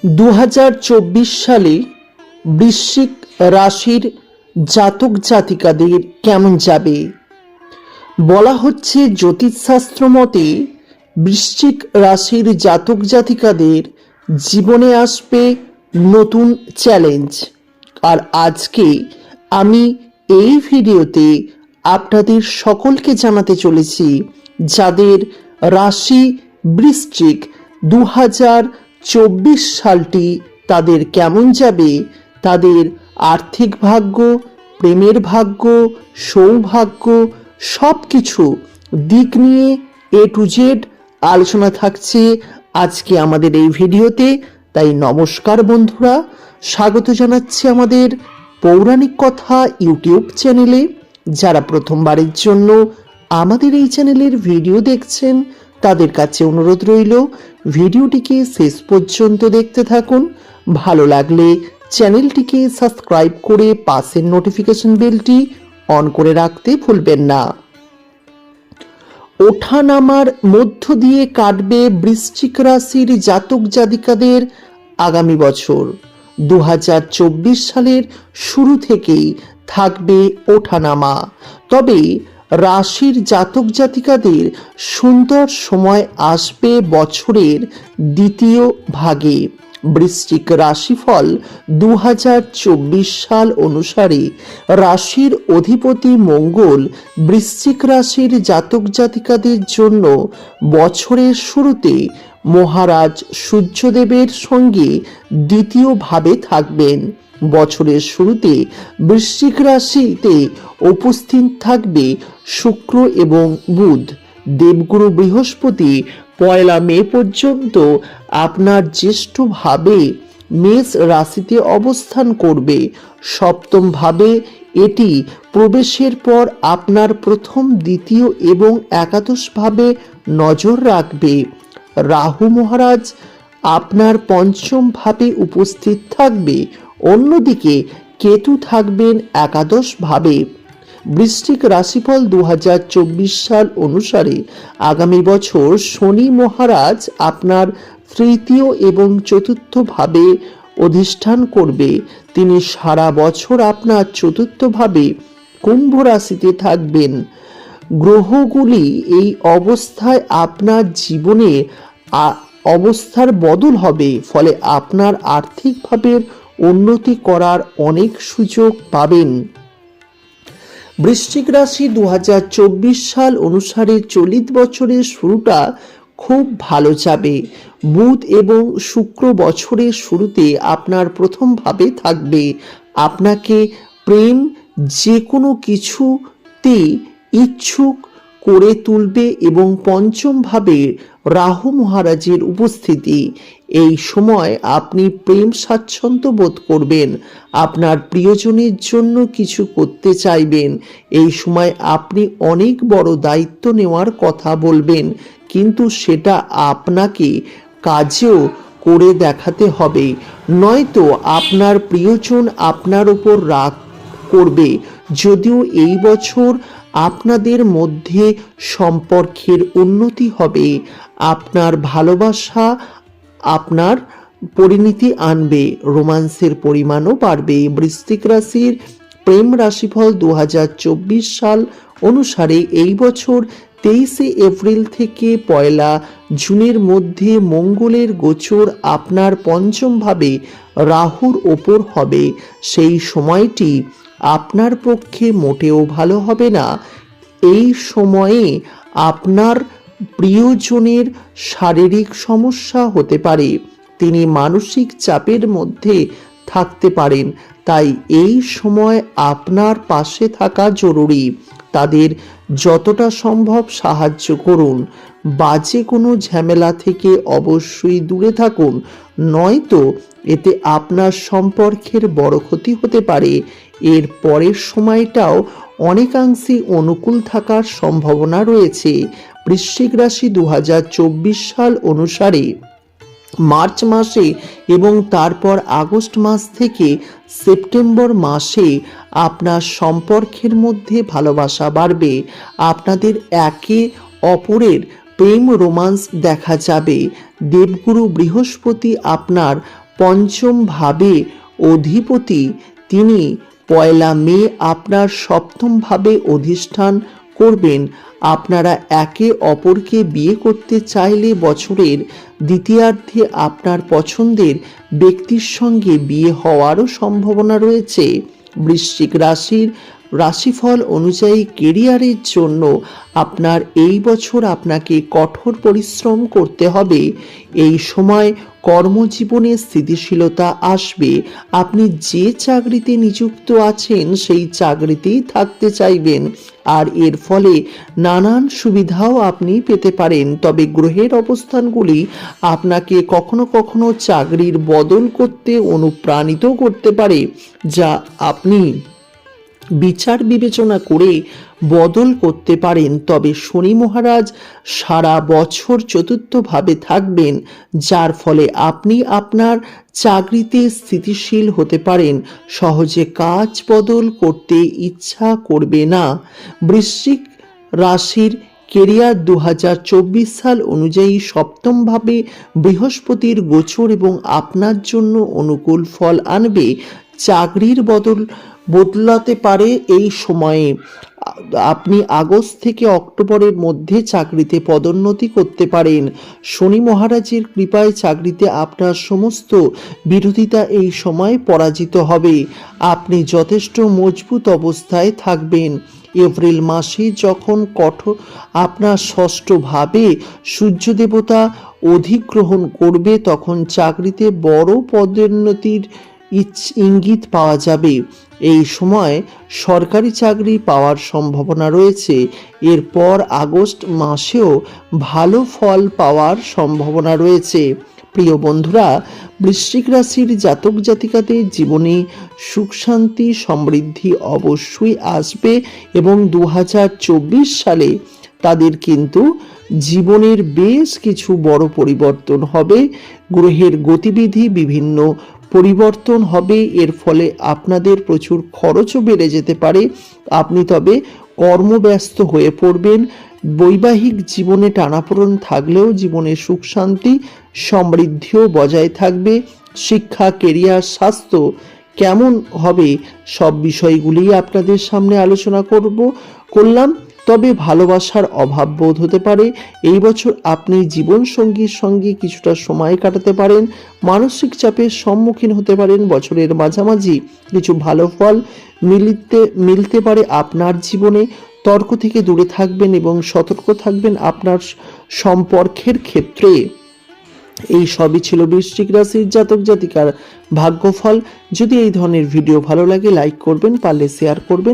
2024 সালে বৃশ্চিক রাশির জাতক জাতিকাদের কেমন যাবে? বলা হচ্ছে জ্যোতিষশাস্ত্র মতে বৃশ্চিক রাশির জাতক জাতিকাদের জীবনে আসবে নতুন চ্যালেঞ্জ। আর আজকে আমি এই ভিডিওতে আপনাদের সকলকে জানাতে চলেছি যাদের রাশি বৃশ্চিক 2024 সালটি তাদের কেমন যাবে, তাদের আর্থিক ভাগ্য, প্রেমের ভাগ্য, সৌভাগ্য সব কিছু দিক নিয়ে A to Z আলোচনা থাকছে আজকে আমাদের এই ভিডিওতে। তাই নমস্কার বন্ধুরা, স্বাগত জানাচ্ছি আমাদের পৌরাণিক কথা ইউটিউব চ্যানেলে। যারা প্রথমবারের জন্য আমাদের এই চ্যানেলের ভিডিও দেখছেন তাদের কাছে অনুরোধ রইল ভিডিওটিকে শেষ পর্যন্ত দেখতে থাকুন। ভালো লাগলে চ্যানেলটিকে সাবস্ক্রাইব করে পাশের নোটিফিকেশন বেলটি অন করে রাখতে ভুলবেন না। ওঠানামার মধ্য দিয়ে কাটবে বৃশ্চিক রাশির জাতক জাতিকাদের আগামী বছর। 2024 সালের শুরু থেকেই থাকবে ওঠানামা, তবে রাশির জাতক জাতিকাদের সুন্দর সময় আসবে বছরের দ্বিতীয় ভাগে। বৃশ্চিক রাশিফল 2024 সাল অনুসারে রাশির অধিপতি মঙ্গল বৃশ্চিক রাশির জাতক জাতিকাদের জন্য বছরের শুরুতে মহারাজ সূর্যদেবের সঙ্গে দ্বিতীয় ভাবে থাকবেন। বছরের শুরুতে বৃশ্চিক রাশিতে উপস্থিত থাকবে শুক্র এবং বুধ। দেবগুরু বৃহস্পতি 1 মে পর্যন্ত আপনার জ্যেষ্ঠ ভাবে মেষ রাশিতে অবস্থান করবে। সপ্তম ভাবে এটি প্রবেশের পর আপনার প্রথম, দ্বিতীয় এবং একাদশ ভাবে নজর রাখবে। রাহু মহারাজ আপনার পঞ্চম ভাবে উপস্থিত থাকবে, অন্যদিকে কেতু থাকবেন একাদশ ভাবে। বৃশ্চিক রাশিফল 2024 সাল অনুসারে আগামী বছর শনি মহারাজ আপনার তৃতীয় এবং চতুর্থ ভাবে অধিষ্ঠান করবে। তিনি সারা বছর আপনার চতুর্থ ভাবে কুম্ভ রাশিতে থাকবেন। গ্রহগুলি এই অবস্থায় আপনার জীবনে অবস্থার বদল হবে, ফলে আপনার আর্থিকভাবে উন্নতি করার অনেক সুযোগ পাবেন। বৃশ্চিক রাশি 2024 সাল অনুসারে চলিত বছরের শুরুটা খুব ভালো যাবে। বুধ এবং শুক্র বছরের শুরুতে আপনার প্রথম ভাবে থাকবে, আপনাকে প্রেম যে কোনো কিছুতে ইচ্ছুক করে তুলবে এবং পঞ্চম ভাবে রাহু মহারাজের উপস্থিতি। এই সময় আপনি প্রেম স্বাচ্ছন্দ্য বোধ করবেন, আপনার প্রিয়জনের জন্য কিছু করতে চাইবেন। এই সময় আপনি অনেক বড় দায়িত্ব নেওয়ার কথা বলবেন, কিন্তু সেটা আপনাকে কাজেও করে দেখাতে হবে, নয়তো আপনার প্রিয়জন আপনার উপর রাগ করবে। যদিও এই বছর আপনাদের মধ্যে সম্পর্কের উন্নতি হবে, আপনার ভালোবাসা আপনার পরিণতি আনবে, রোমান্সের পরিমাণও বাড়বে। বৃশ্চিক রাশির প্রেম রাশিফল 2024 সাল অনুসারে এই বছর 23 এপ্রিল থেকে 1 জুনের মধ্যে মঙ্গলের গোচর আপনার পঞ্চম ভাবে রাহুর ওপর হবে। সেই সময়টি আপনার পক্ষে মোটেও ভালো হবে না। এই সময়ে আপনার প্রিয়জনের শারীরিক সমস্যা হতে পারে, তিনি মানসিক চাপের মধ্যে থাকতে পারেন। তাই এই সময় আপনার পাশে থাকা জরুরি। তাদের যতটা সম্ভব সাহায্য করুন। বাজে কোনো ঝামেলা থেকে অবশ্যই দূরে থাকুন, নয়তো এতে আপনার সম্পর্কের বড় ক্ষতি হতে পারে। এর পরের সময়টাও অনেকাংশে অনুকূল থাকার সম্ভাবনা রয়েছে। বৃশ্চিক রাশি 2024 সাল অনুসারে মার্চ মাসে এবং তারপর আগস্ট মাস থেকে সেপ্টেম্বর মাসে আপনার সম্পর্কের মধ্যে ভালোবাসা বাড়বে। আপনাদের একে অপরের প্রেম রোমান্স দেখা যাবে। দেবগুরু বৃহস্পতি আপনার পঞ্চম ভাবে অধিপতি তিনি 1 মে আপনার সপ্তম ভাবে অধিষ্ঠান করবেন। আপনারা একে অপরকে বিয়ে করতে চাইলে বছরের দ্বিতীয়ার্ধে আপনার পছন্দের ব্যক্তির সঙ্গে বিয়ে হওয়ারও সম্ভাবনা রয়েছে। বৃশ্চিক রাশির রাশিফল অনুযায়ী কেরিয়ারের জন্য আপনার এই বছর আপনাকে কঠোর পরিশ্রম করতে হবে। এই সময় কর্মজীবনে স্থিতিশীলতা আসবে। আপনি যে চাকরিতে নিযুক্ত আছেন সেই চাকরিতেই থাকতে চাইবেন, আর এর ফলে নানান সুবিধাও আপনি পেতে পারেন। তবে গ্রহের অবস্থানগুলি আপনাকে কখনো কখনো চাকরির বদল করতে অনুপ্রাণিত করতে পারে, যা আপনি বিচার বিবেচনা করে বদল করতে পারেন। তবে শনি মহারাজ সারা বছর চতুর্থভাবে থাকবেন, যার ফলে আপনি আপনার চাকরিতে স্থিতিশীল হতে পারেন। সহজে কাজ বদল করতে ইচ্ছা করবে না। বৃশ্চিক রাশির কেরিয়ার 2024 সাল অনুযায়ী সপ্তমভাবে বৃহস্পতির গোচর এবং আপনার জন্য অনুকূল ফল আনবে। চাকরির বদলাতে পারে এই সময়ে। আপনি আগস্ট থেকে অক্টোবরের মধ্যে চাকরিতে পদোন্নতি করতে পারেন। শনি মহারাজের কৃপায় চাকরিতে আপনার সমস্ত বিরোধিতা এই সময় পরাজিত হবে। আপনি যথেষ্ট মজবুত অবস্থায় থাকবেন। এপ্রিল মাসে যখন আপনার ষষ্ঠভাবে সূর্য দেবতা অধিগ্রহণ করবে, তখন চাকরিতে বড় পদোন্নতির ইঙ্গিত পাওয়া যাবে। এই সময় সরকারি চাকরি পাওয়ার সম্ভাবনা রয়েছে। এরপর আগস্ট মাসেও ভালো ফল পাওয়ার সম্ভাবনা রয়েছে। প্রিয় বন্ধুরা, বৃশ্চিক রাশির জাতক জাতিকাদের জীবনে সুখ শান্তি সমৃদ্ধি অবশ্যই আসবে এবং 2024 সালে তাদের কিন্তু জীবনের বেশ কিছু বড় পরিবর্তন হবে। গ্রহের গতিবিধি বিভিন্ন পরিবর্তন হবে। এর ফলে আপনাদের প্রচুর খরচও বেড়ে যেতে পারে। আপনি তবে কর্মব্যস্ত হয়ে পড়বেন। বৈবাহিক জীবনে টানাপোড়েন থাকলেও জীবনে সুখ শান্তি সমৃদ্ধিও বজায় থাকবে। শিক্ষা, কেরিয়ার, স্বাস্থ্য কেমন হবে সব বিষয়গুলি আপনাদের সামনে আলোচনা করলাম। তবে ভালোবাসার অভাব বোধ হতে পারে। এই বছর আপনি জীবনসঙ্গীর সঙ্গে কিছুটা সময় কাটাতে পারেন। মানসিক চাপের সম্মুখীন হতে পারেন। বছরের মাঝামাঝি কিছু ভালো ফল মিলতে পারে আপনার জীবনে। তর্ক থেকে দূরে থাকবেন এবং সতর্ক থাকবেন আপনার সম্পর্কের ক্ষেত্রে। এই সবই ছিল বৃশ্চিক রাশির জাতক জাতিকার ভাগ্যফল। যদি এই ধরনের ভিডিও ভালো লাগে লাইক করবেন, পারলে শেয়ার করবেন।